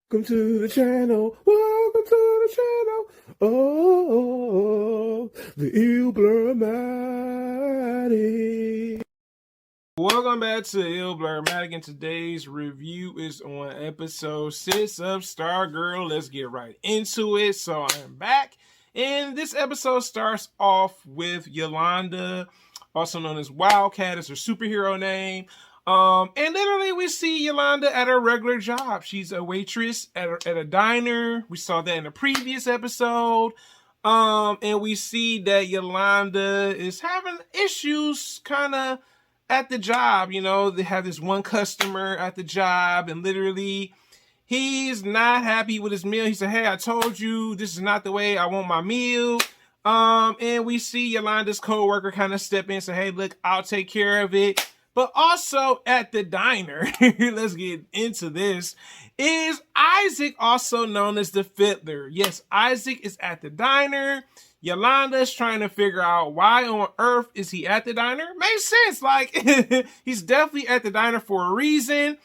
Welcome to the channel. Welcome to the channel. Oh, the Illblurmatic. Welcome back to Illblurmatic, and today's review is on episode 6 of Stargirl. Let's get right into it. So I am back, and this episode starts off with Yolanda, also known as Wildcat, is her superhero name. And literally we see Yolanda at her regular job. She's a waitress at a diner. We saw that in the previous episode. And we see that Yolanda is having issues kind of at the job. You know, they have this one customer at the job, and literally he's not happy with his meal. He said, hey, I told you this is not the way I want my meal. And we see Yolanda's coworker kind of step in and say, hey, look, I'll take care of it. But also at the diner, let's get into this, is Isaac, also known as the Fiddler. Yes, Isaac is at the diner. Yolanda is trying to figure out why on earth is he at the diner. Makes sense. Like, he's definitely at the diner for a reason.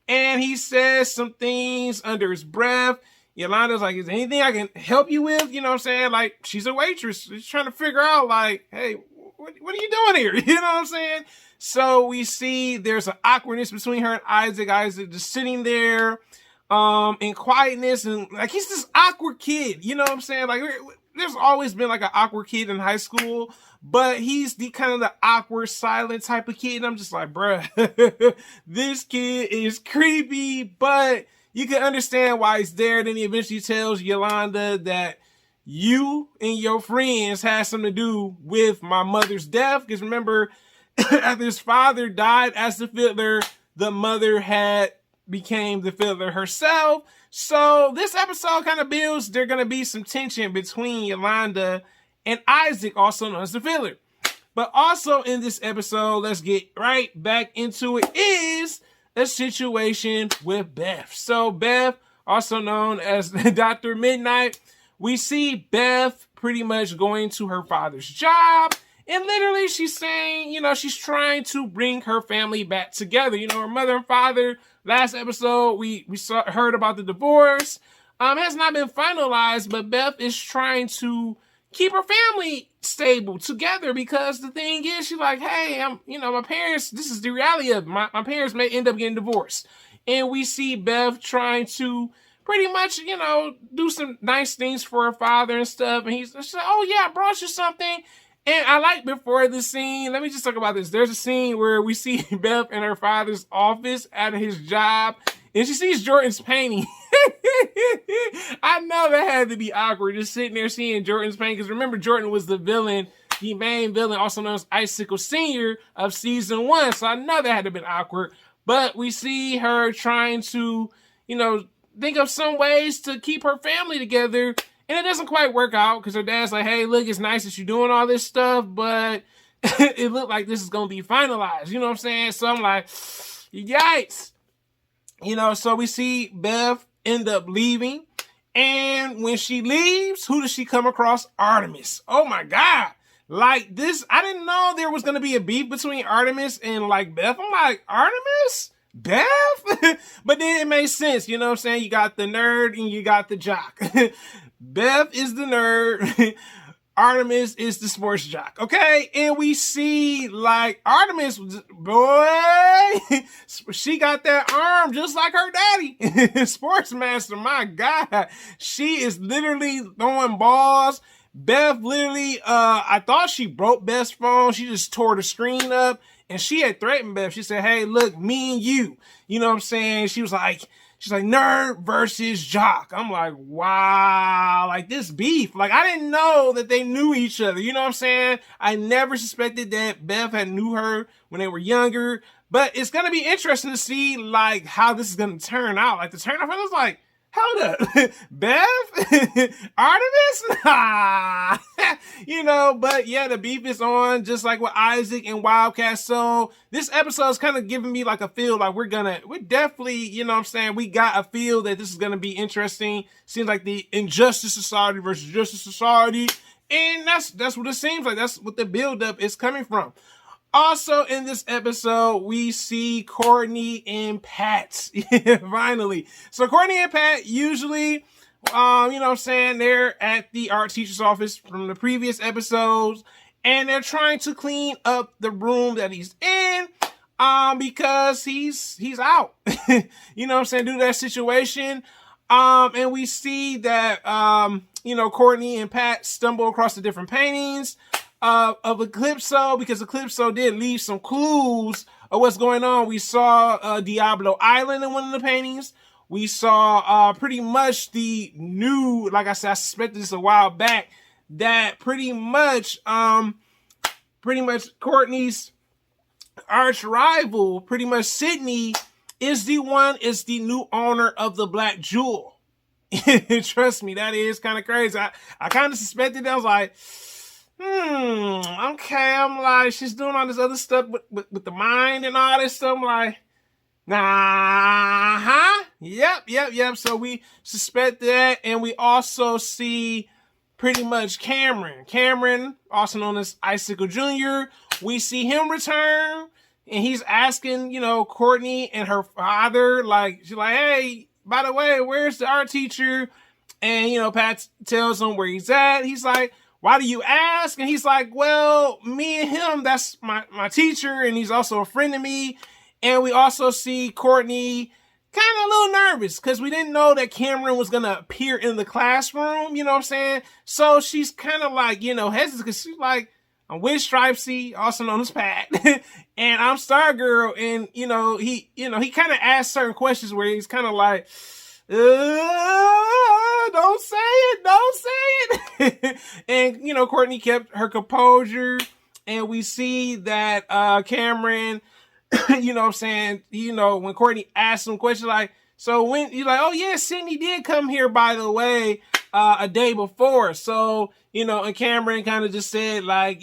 And he says some things under his breath. Yolanda's like, is there anything I can help you with? You know what I'm saying? Like, she's a waitress. She's trying to figure out, like, hey, what are you doing here? You know what I'm saying? So we see there's an awkwardness between her and Isaac. Isaac just sitting there in quietness, and like he's this awkward kid. You know what I'm saying? Like there's always been like an awkward kid in high school, but he's the kind of the awkward, silent type of kid. And I'm just like, bruh, this kid is creepy, but you can understand why he's there. Then he eventually tells Yolanda that you and your friends had something to do with my mother's death. Because remember, after his father died as the Fiddler, the mother had became the Fiddler herself. So this episode kind of builds there's going to be some tension between Yolanda and Isaac, also known as the Fiddler. But also in this episode, let's get right back into it, is a situation with Beth. So Beth, also known as Dr. Midnight, we see Beth pretty much going to her father's job. And literally she's saying, you know, she's trying to bring her family back together. You know, her mother and father, last episode, we heard about the divorce. Has not been finalized, but Beth is trying to keep her family stable together, because the thing is, she's like, hey, my parents, this is the reality of it. My parents may end up getting divorced. And we see Beth trying to pretty much, you know, do some nice things for her father and stuff. And she's like, oh yeah, I brought you something. And I like before the scene, let me just talk about this. There's a scene where we see Beth in her father's office at his job, and she sees Jordan's painting. I know that had to be awkward, just sitting there seeing Jordan's painting, because remember, Jordan was the villain, the main villain, also known as Icicle Sr. of season 1. So I know that had to have been awkward. But we see her trying to, you know, think of some ways to keep her family together. And it doesn't quite work out, because her dad's like, hey, look, it's nice that you're doing all this stuff, but it looked like this is going to be finalized. You know what I'm saying? So I'm like, yikes. You know, so we see Beth end up leaving. And when she leaves, who does she come across? Artemis. Oh my God. Like this, I didn't know there was going to be a beef between Artemis and like Beth. I'm like, Artemis? Beth? But then it made sense. You know what I'm saying? You got the nerd and you got the jock. Beth is the nerd. Artemis is the sports jock. Okay. And we see like Artemis, boy, she got that arm just like her daddy. Sportsmaster. My God. She is literally throwing balls. Beth literally, I thought she broke Beth's phone. She just tore the screen up. And she had threatened Beth. She said, hey, look, me and you. You know what I'm saying? She's like, nerd versus jock. I'm like, wow, like this beef. Like, I didn't know that they knew each other. You know what I'm saying? I never suspected that Beth had knew her when they were younger. But it's going to be interesting to see, like, how this is going to turn out. Like, the turn-off, I was like, hold up, Beth? Artemis? Nah. You know, but yeah, the beef is on, just like with Isaac and Wildcat. So this episode is kind of giving me like a feel like we're definitely, you know what I'm saying, we got a feel that this is going to be interesting. Seems like the Injustice Society versus Justice Society. And that's what it seems like. That's what the buildup is coming from. Also in this episode, we see Courtney and Pat. Finally. So Courtney and Pat usually, they're at the art teacher's office from the previous episodes, and they're trying to clean up the room that he's in, because he's out. Due to that situation. And we see that, Courtney and Pat stumble across the different paintings of Eclipso, because Eclipso did leave some clues of what's going on. We saw Diablo Island in one of the paintings. We saw pretty much the new, like I said, I suspected this a while back, that pretty much Courtney's arch rival, pretty much Sydney, is the new owner of the Black Jewel. Trust me, that is kind of crazy. I kind of suspected that. I was like, okay. I'm like, she's doing all this other stuff with the mind and all this stuff. I'm like, yep. So we suspect that, and we also see pretty much Cameron, also known as Icicle Jr. We see him return, and he's asking, Courtney and her father, she's like, hey, by the way, where's the art teacher? And, Pat tells him where he's at. He's like, why do you ask? And he's like, well, me and him, that's my teacher, and he's also a friend of me. And we also see Courtney kind of a little nervous because we didn't know that Cameron was going to appear in the classroom, So she's kind of hesitant because she's like, I'm with Stripesy, also known as Pat, and I'm Stargirl. And, he kind of asks certain questions where he's kind of like, don't say it. And, Courtney kept her composure, and we see that Cameron, when Courtney asked him questions so when he's like, oh yeah, Sydney did come here, by the way, a day before. So, and Cameron kind of just said I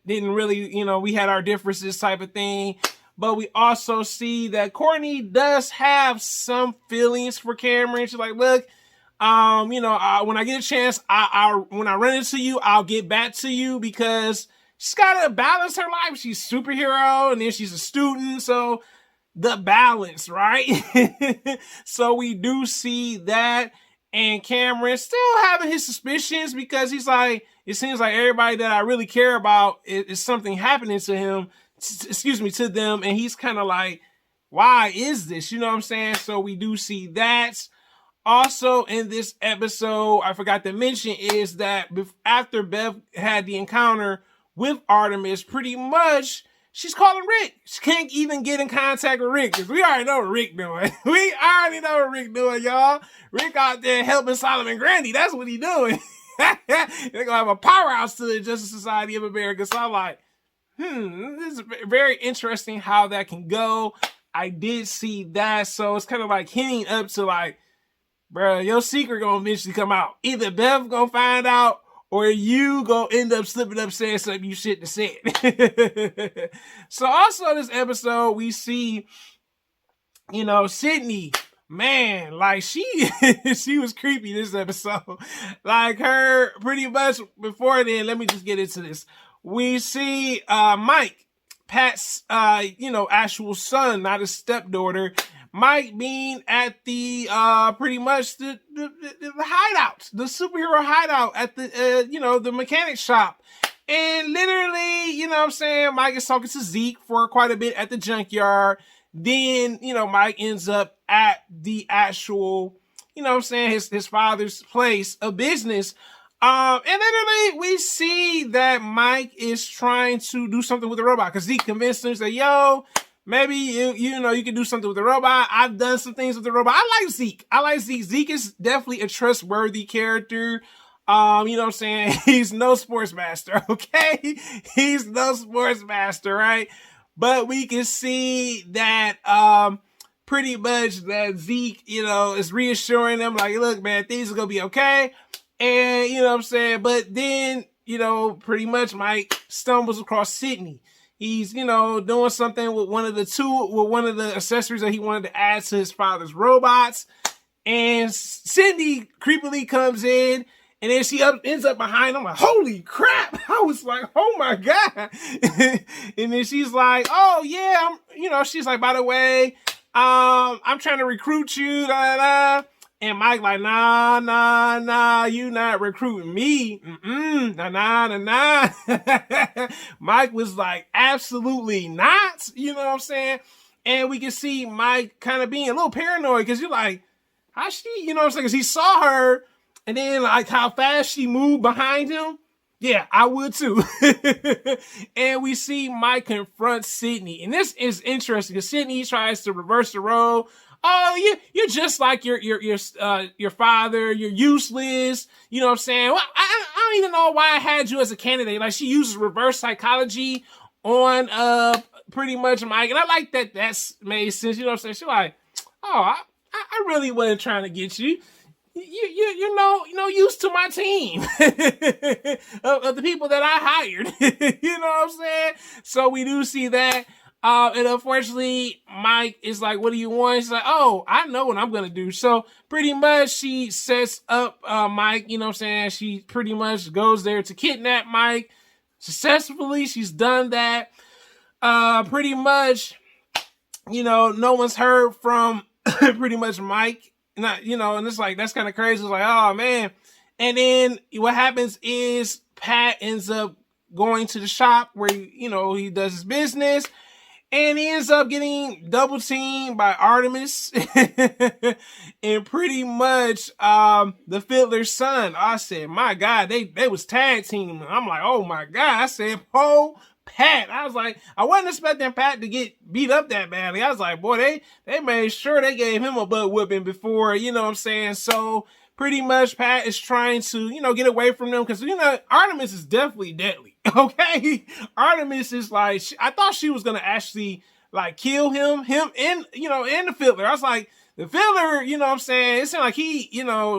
didn't really, we had our differences type of thing. But we also see that Courtney does have some feelings for Cameron. She's like, look, when I get a chance, when I run into you, I'll get back to you, because she's got to balance her life. She's a superhero, and then she's a student. So the balance, right? So we do see that. And Cameron still having his suspicions, because he's like, it seems like everybody that I really care about is something happening to him, to them. And he's kind of like, why is this? You know what I'm saying? So we do see that. Also in this episode, I forgot to mention, is that after Bev had the encounter with Artemis, pretty much she's calling Rick. She can't even get in contact with Rick, because we already know what Rick doing. We already know what Rick doing, y'all. Rick out there helping Solomon Grundy. That's what he doing. They're going to have a powerhouse to the Justice Society of America. So I'm like, this is very interesting how that can go. I did see that. So it's kind of like hinting up to bro, your secret going to eventually come out. Either Bev going to find out, or you go end up slipping up saying something you shouldn't have said. So also in this episode, we see, Sydney, man, she was creepy this episode. Her pretty much before then, let me just get into this. We see Mike, Pat's, actual son, not his stepdaughter. Mike being at the pretty much the hideout, the superhero hideout at the the mechanic shop. And literally, Mike is talking to Zeke for quite a bit at the junkyard. Then, Mike ends up at the actual, his father's place of business. And literally we see that Mike is trying to do something with the robot, because Zeke convinced him, say, yo, maybe you can do something with the robot. I've done some things with the robot. I like Zeke. Zeke is definitely a trustworthy character. He's no sports master, okay? He's no sports master, right? But we can see that pretty much that Zeke, is reassuring them, look, man, things are gonna be okay. And but then, pretty much Mike stumbles across Sydney. He's, doing something with one of the accessories that he wanted to add to his father's robots. And Sydney creepily comes in And then she ends up behind him. Like, holy crap. I was like, oh my God. And then she's like, oh yeah, she's like, by the way, I'm trying to recruit you, da, da, da. And Mike like, nah, you not recruiting me. Nah. Mike was like, absolutely not. You know what I'm saying? And we can see Mike kind of being a little paranoid because you're like, how she, you know what I'm saying? Because he saw her and then like how fast she moved behind him. Yeah, I would too. And we see Mike confront Sydney. And this is interesting because Sydney tries to reverse the role. Oh, you're just like your father. You're useless. You know what I'm saying? Well, I don't even know why I had you as a candidate. Like, she uses reverse psychology on pretty much Mike. And I like that that's made sense. You know what I'm saying? She's like, oh, I really wasn't trying to get you. You're used to my team of the people that I hired. You know what I'm saying? So we do see that. And unfortunately, Mike is like, what do you want? She's like, oh, I know what I'm going to do. So pretty much she sets up Mike, you know what I'm saying? She pretty much goes there to kidnap Mike. Successfully, she's done that. Pretty much, no one's heard from pretty much Mike. Not, and it's like, that's kind of crazy. It's like, oh man. And then what happens is Pat ends up going to the shop where, he does his business. And he ends up getting double teamed by Artemis and pretty much the Fiddler's son. I said, my God, they was tag teaming. I'm like, oh my God. I said, oh, Pat. I was like, I wasn't expecting Pat to get beat up that badly. I was like, boy, they made sure they gave him a butt whipping before, you know what I'm saying? So pretty much Pat is trying to, get away from them because, Artemis is definitely deadly. Okay, Artemis is like, I thought she was gonna actually like kill him and and the Fiddler. I was like, the Fiddler, you know what I'm saying? It seemed like he,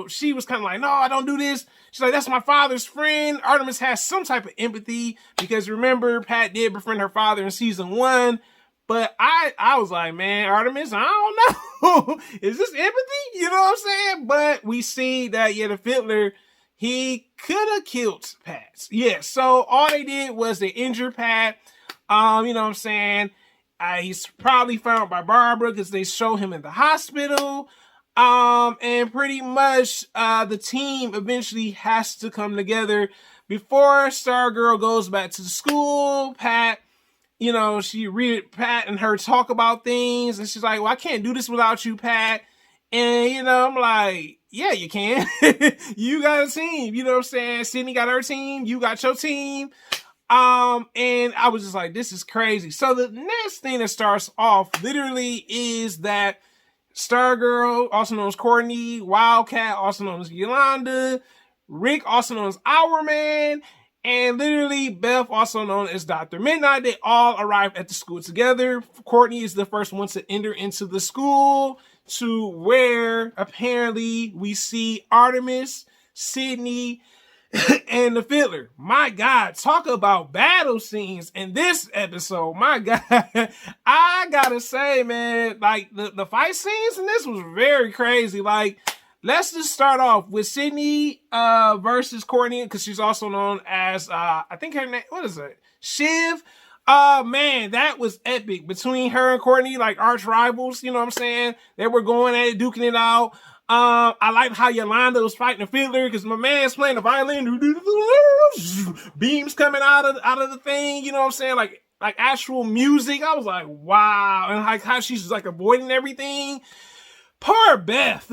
she was kind of like, no, I don't do this. She's like, that's my father's friend. Artemis has some type of empathy because remember, Pat did befriend her father in season 1. But I was like, man, Artemis, I don't know. Is this empathy? You know what I'm saying? But we see that, yeah, the Fiddler, he could have killed Pat. Yeah, so all they did was they injured Pat. You know what I'm saying? He's probably found by Barbara because they show him in the hospital. And pretty much the team eventually has to come together before Stargirl goes back to the school. Pat, she read Pat and her talk about things, and she's like, well, I can't do this without you, Pat. And, I'm like, yeah, you can. You got a team. You know what I'm saying? Sydney got her team. You got your team. And I was just like, this is crazy. So the next thing that starts off literally is that Stargirl, also known as Courtney, Wildcat, also known as Yolanda, Rick, also known as Our Man, and literally Beth, also known as Dr. Midnight, they all arrive at the school together. Courtney is the first one to enter into the school, to where apparently we see Artemis, Sydney, and the Fiddler. My God, talk about battle scenes in this episode. My God, I gotta say, man, like the fight scenes in this was very crazy. Like, let's just start off with Sydney versus Courtney, because she's also known as I think her name, what is it? Shiv. Man, that was epic between her and Courtney, like arch rivals. You know what I'm saying? They were going at it, duking it out. I liked how Yolanda was fighting the Fiddler because my man's playing the violin, beams coming out of the thing. You know what I'm saying? Like actual music. I was like, wow, and like how she's like avoiding everything. Poor Beth.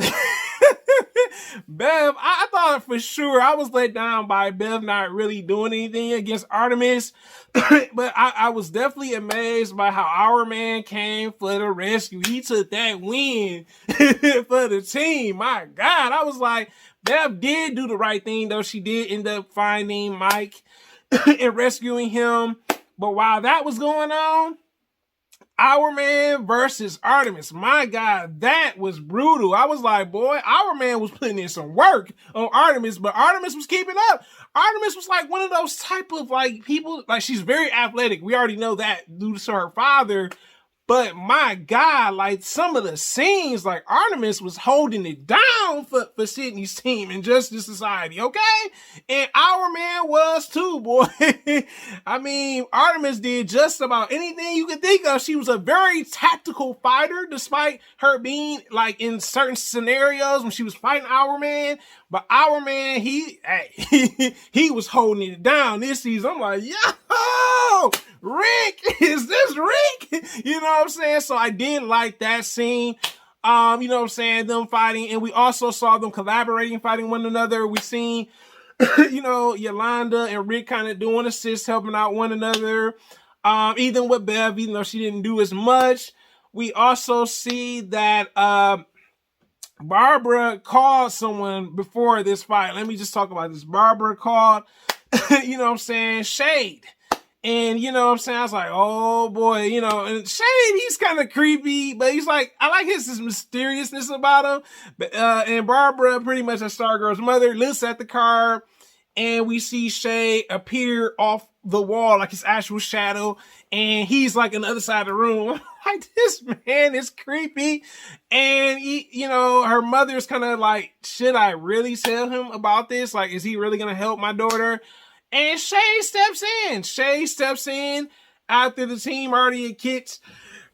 Bev, I thought for sure I was let down by Bev not really doing anything against Artemis. But I was definitely amazed by how Our Man came for the rescue. He took that win for the team. My God, I was like, Bev did do the right thing, though. She did end up finding Mike and rescuing him. But while that was going on, Our Man versus Artemis. My God, that was brutal. I was like, boy, Our Man was putting in some work on Artemis, but Artemis was keeping up. Artemis was like one of those type of like people, like she's very athletic. We already know that due to her father, But my God, like some of the scenes, like Artemis was holding it down for Sydney's team in Justice Society, okay? And Our Man was too, boy. I mean, Artemis did just about anything you could think of. She was a very tactical fighter, despite her being like in certain scenarios when she was fighting Our Man. But Our Man, he was holding it down this season. I'm like, yo, Rick, is this Rick? You know what I'm saying? So I did like that scene. You know what I'm saying? Them fighting. And we also saw them collaborating, fighting one another. We seen, you know, Yolanda and Rick kind of doing assists, helping out one another. Even with Bev, even though she didn't do as much. We also see that Barbara called someone before this fight. Let me just talk about this. Barbara called, you know what I'm saying, Shade. And, you know what I'm saying? I was like, oh, boy, you know, and Shade, he's kind of creepy, but he's like, I like his mysteriousness about him. But, and Barbara, pretty much a Stargirl's mother, looks at the car, and we see Shade appear off the wall, like his actual shadow, and he's like on the other side of the room. Like, this man is creepy. And he, you know, her mother's kind of like, should I really tell him about this? Like, is he really gonna help my daughter? And Shay steps in. Shay steps in after the team already had kicked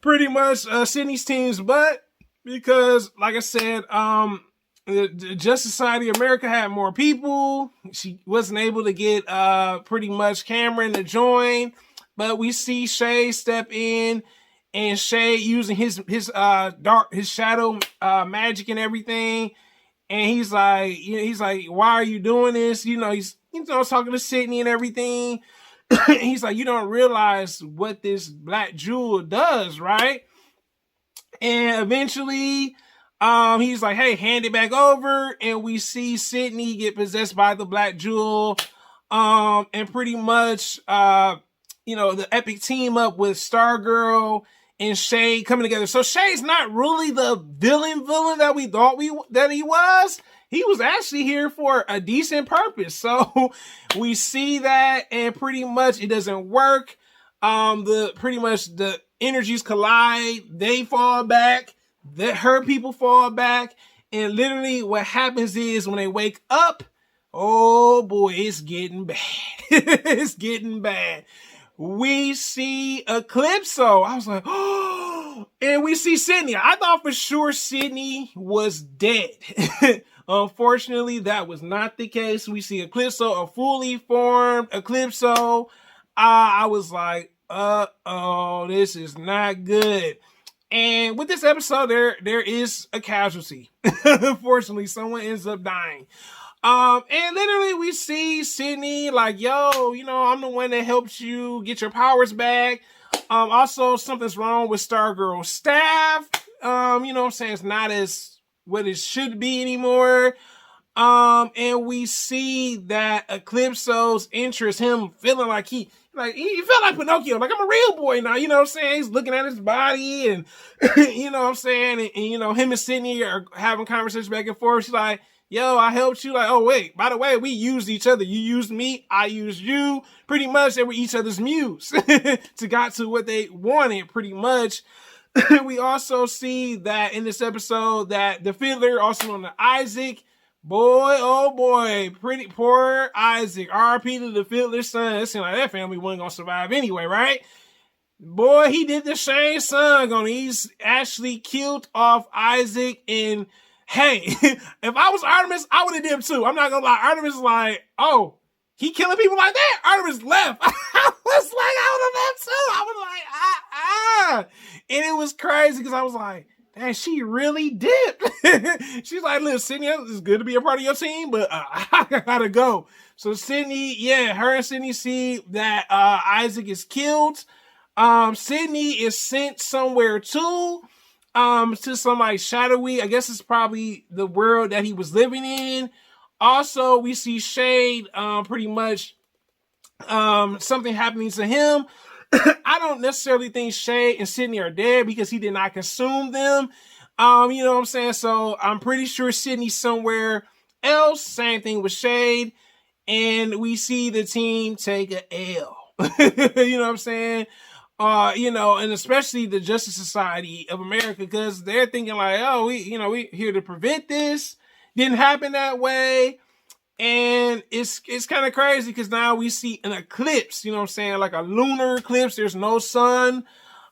pretty much Sydney's team's butt, because, like I said, the Justice Society of America had more people. She wasn't able to get pretty much Cameron to join, but we see Shay step in, and Shay using his shadow magic and everything. And he's like, why are you doing this? You know, he's talking to Sydney and everything. He's like, you don't realize what this black jewel does, right? And eventually, he's like, hey, hand it back over. And we see Sydney get possessed by the black jewel. And pretty much, you know, the epic team up with Stargirl and Shay coming together. So Shay's not really the villain that we thought that he was. He was actually here for a decent purpose. So we see that, and pretty much it doesn't work. Pretty much the energies collide. They fall back. Her people fall back. And literally what happens is when they wake up, oh boy, it's getting bad. It's getting bad. We see Eclipso. I was like, oh, and we see Sydney. I thought for sure Sydney was dead. Unfortunately, that was not the case. We see Eclipso, a fully formed Eclipso. I was like, oh, this is not good. And with this episode, there is a casualty. Unfortunately, someone ends up dying. And literally we see Sydney like, yo, you know, I'm the one that helped you get your powers back. Also something's wrong with Stargirl's staff. You know what I'm saying? It's not as what it should be anymore. And we see that Eclipso's interest, him feeling like he felt like Pinocchio, like I'm a real boy now, you know what I'm saying? He's looking at his body and, you know what I'm saying? And, you know, him and Sydney are having conversations back and forth. She's like, yo, I helped you. Like, oh, wait, by the way, we used each other. You used me. I used you. Pretty much, they were each other's muse to got to what they wanted, pretty much. We also see that in this episode that the Fiddler, also known as Isaac, boy, oh boy, pretty poor Isaac. R.I.P. to the Fiddler's son. It seemed like that family wasn't going to survive anyway, right? Boy, he did the same son on. He's actually killed off Isaac. And hey, if I was Artemis, I would have did him too. I'm not gonna lie. Artemis is like, oh, he killing people like that? Artemis left. I was like, I would have left too. I was like, And it was crazy because I was like, dang, she really dipped. She's like, listen, Sydney, it's good to be a part of your team, but I gotta go. So Sydney, yeah, her and Sydney see that Isaac is killed. Sydney is sent somewhere too. To some like shadowy, I guess it's probably the world that he was living in. Also, we see Shade, pretty much, something happening to him. I don't necessarily think Shade and Sydney are dead because he did not consume them. You know what I'm saying? So I'm pretty sure Sydney's somewhere else. Same thing with Shade. And we see the team take a L. You know what I'm saying? and especially the Justice Society of America, because they're thinking like, oh, we here to prevent this. Didn't happen that way. And it's kind of crazy because now we see an eclipse, you know what I'm saying? Like a lunar eclipse. There's no sun.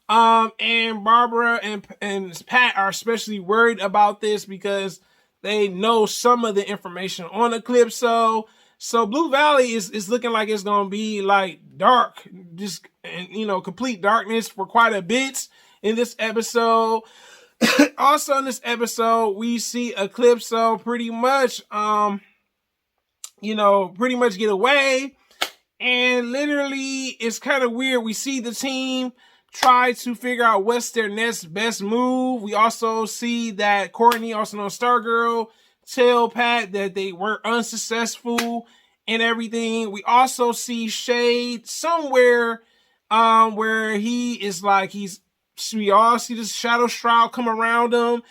And Barbara and Pat are especially worried about this because they know some of the information on Eclipso. So Blue Valley is looking like it's going to be like dark, just, complete darkness for quite a bit in this episode. Also in this episode, we see Eclipso pretty much get away. And literally, it's kind of weird. We see the team try to figure out what's their next best move. We also see that Courtney, also known as Stargirl, tell Pat that they were unsuccessful and everything. We also see Shade somewhere where he is like, we all see this shadow shroud come around him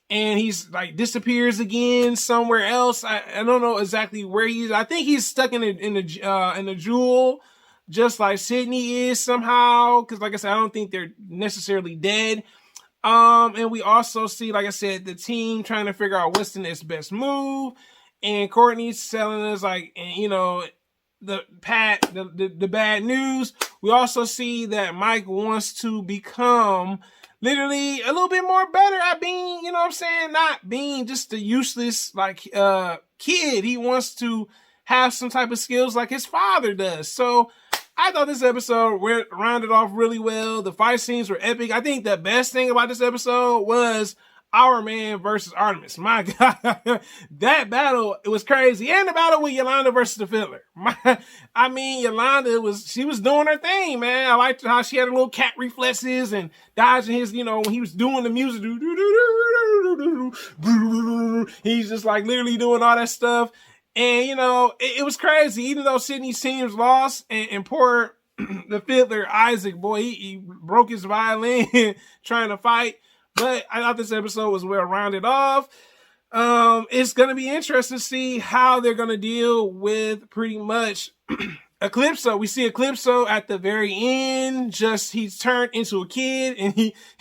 and he's like disappears again somewhere else. I don't know exactly where he is. I think he's stuck in the jewel, just like Sydney is somehow. Because like I said, I don't think they're necessarily dead. And we also see, like I said, the team trying to figure out what's the next best move. And Courtney's telling us like, the bad news. We also see that Mike wants to become literally a little bit more better at being, not being just a useless kid. He wants to have some type of skills like his father does. So I thought this episode rounded off really well. The fight scenes were epic. I think the best thing about this episode was Our Man versus Artemis. My God, that battle, it was crazy. And the battle with Yolanda versus the Fiddler. Yolanda was doing her thing, man. I liked how she had her little cat reflexes and dodging his, when he was doing the music. He's just like literally doing all that stuff. And, it was crazy. Even though Sydney seems lost and poor the Fiddler, Isaac, boy, he broke his violin trying to fight. But I thought this episode was well rounded off. It's going to be interesting to see how they're going to deal with pretty much Eclipso. We see Eclipso at the very end. He's turned into a kid, and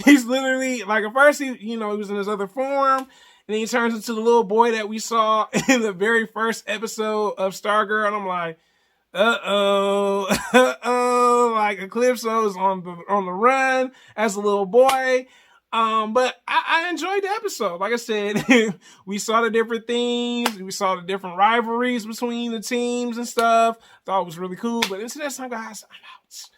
he's literally like at first he was in his other form. And then he turns into the little boy that we saw in the very first episode of Stargirl. And I'm like, like Eclipso is on the run as a little boy. But I enjoyed the episode. Like I said, we saw the different things. We saw the different rivalries between the teams and stuff. Thought it was really cool. But until next time, guys, I'm out.